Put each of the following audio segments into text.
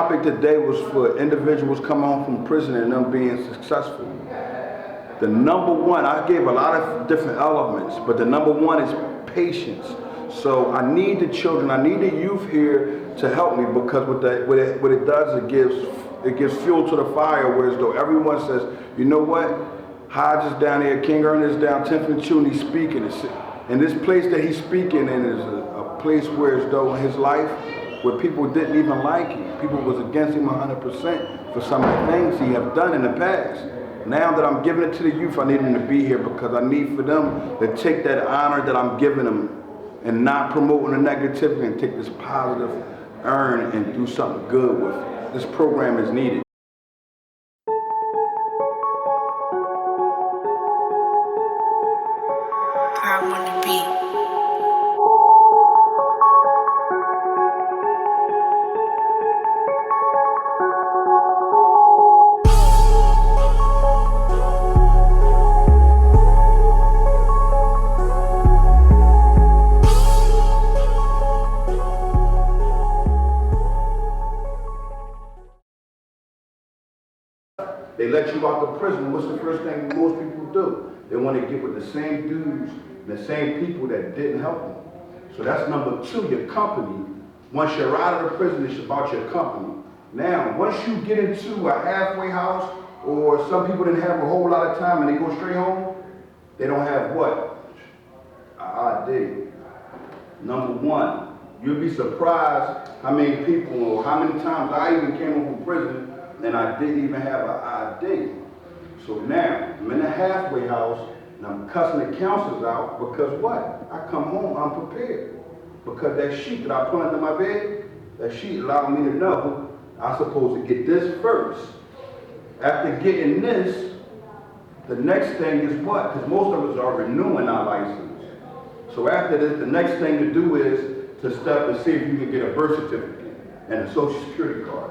topic today was for individuals coming home from prison and them being successful. The number one, I gave a lot of different elements, but the number one is patience. So I need the children, I need the youth here to help me, because what it does, it gives fuel to the fire, whereas though everyone says, you know what, Hodge is down here, King Ernest is down 10th and Chu, and he's speaking. And this place that he's speaking in is a place where as though in his life, where people didn't even like him. People was against him 100% for some of the things he have done in the past. Now that I'm giving it to the youth, I need them to be here, because I need for them to take that honor that I'm giving them and not promoting the negativity, and take this positive earn and do something good with it. This program is needed. I want to be. They let you out the prison. What's the first thing most people do? They want to get with the same dudes, the same people that didn't help them. So that's number two, your company. Once you're out of the prison, it's about your company. Now, once you get into a halfway house, or some people didn't have a whole lot of time and they go straight home, they don't have what? ID. Number one, you'll be surprised how many people, or how many times I even came home from prison and I didn't even have an ID. So now, I'm in the halfway house, and I'm cussing the counselors out, because what? I come home unprepared. Because that sheet that I put under my bed, that sheet allowed me to know I'm supposed to get this first. After getting this, the next thing is what? Because most of us are renewing our license. So after this, the next thing to do is to step and see if you can get a birth certificate and a social security card.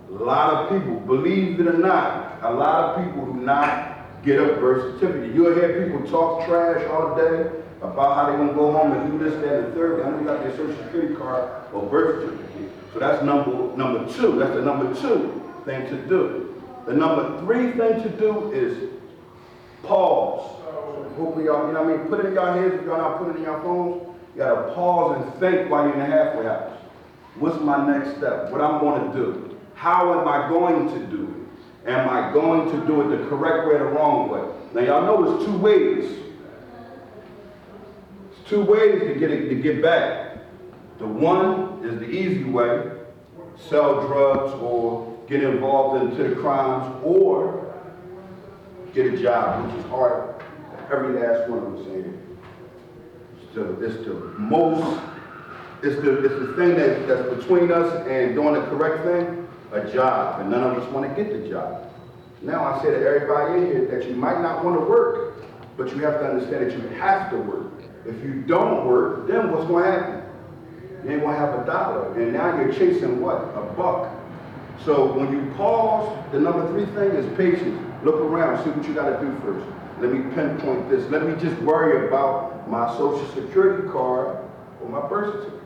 A lot of people, believe it or not, a lot of people do not get a birth certificate. You'll hear people talk trash all day about how they're going to go home and do this, that, and the third. I know you got their social security card or birth certificate. So that's number two. That's the number two thing to do. The number three thing to do is pause. Hopefully y'all, you know what I mean? Put it in your heads. If y'all not putting it in your phones, you got to pause and think while you're in the halfway house. What's my next step? What I'm going to do? How am I going to do it? Am I going to do it the correct way or the wrong way? Now y'all know there's two ways. There's two ways to get back. The one is the easy way, sell drugs or get involved into the crimes, or get a job, which is hard. Every last one of us saying. It's the thing that's between us and doing the correct thing. A job, and none of us want to get the job. Now I say to everybody in here that you might not want to work, but you have to understand that you have to work. If you don't work, then what's going to happen? You ain't going to have a dollar, and now you're chasing what? A buck. So when you pause, the number three thing is patience. Look around, see what you got to do first. Let me pinpoint this. Let me just worry about my social security card or my birth certificate.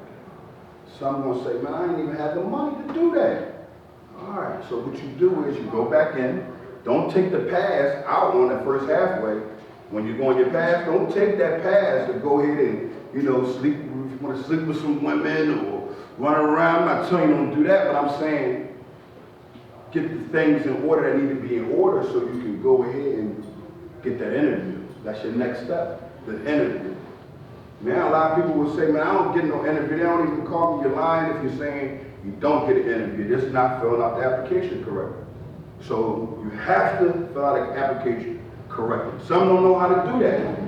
Some going to say, man, I ain't even have the money to do that. All right, so what you do is you go back in. Don't take the pass out on the first halfway. When you go on your pass, don't take that pass to go ahead and, sleep. If you want to sleep with some women or run around, I'm not telling you don't do that, but I'm saying get the things in order that need to be in order so you can go ahead and get that interview. That's your next step, the interview. Now a lot of people will say, man, I don't get no interview. They don't even call me. You're lying if you're saying you don't get an interview. This is not filling out the application correctly. So you have to fill out the application correctly. Some don't know how to do that.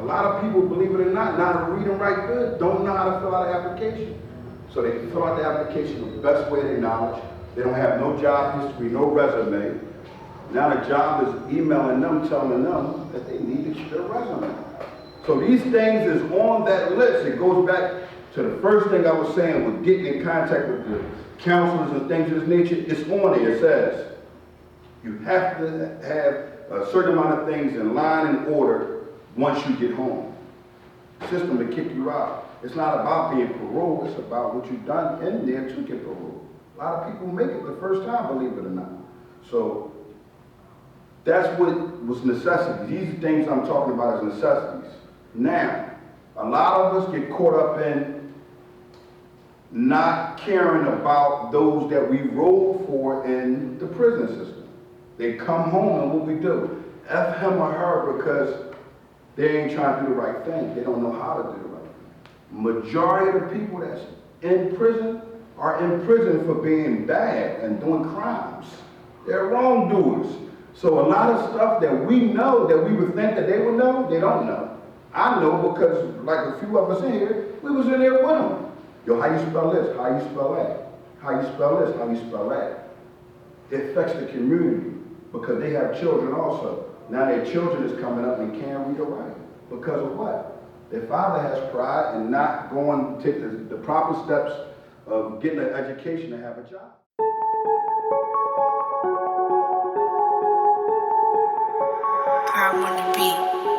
A lot of people, believe it or not how to read and write good, don't know how to fill out an application. So they fill out the application the best way they knowledge. They don't have no job history, no resume. Now the job is emailing them, telling them that they need their resume. So these things is on that list. It goes back to the first thing I was saying with getting in contact with the counselors and things of this nature. It's on there. It says you have to have a certain amount of things in line and order once you get home. The system will kick you out. It's not about being paroled, it's about what you've done in there to get paroled. A lot of people make it the first time, believe it or not. So that's what was necessity. These are things I'm talking about as necessities. Now, a lot of us get caught up in not caring about those that we roll for in the prison system. They come home and what we do? F him or her because they ain't trying to do the right thing. They don't know how to do the right thing. Majority of the people that's in prison are in prison for being bad and doing crimes. They're wrongdoers. So a lot of stuff that we know that we would think that they would know, they don't know. I know because like a few of us in here, we was in there with them. Yo, how you spell this? How you spell that? How you spell this? How you spell that? It affects the community because they have children also. Now their children is coming up and can't read or write. Because of what? Their father has pride and not going to take the proper steps of getting an education to have a job. I want to be.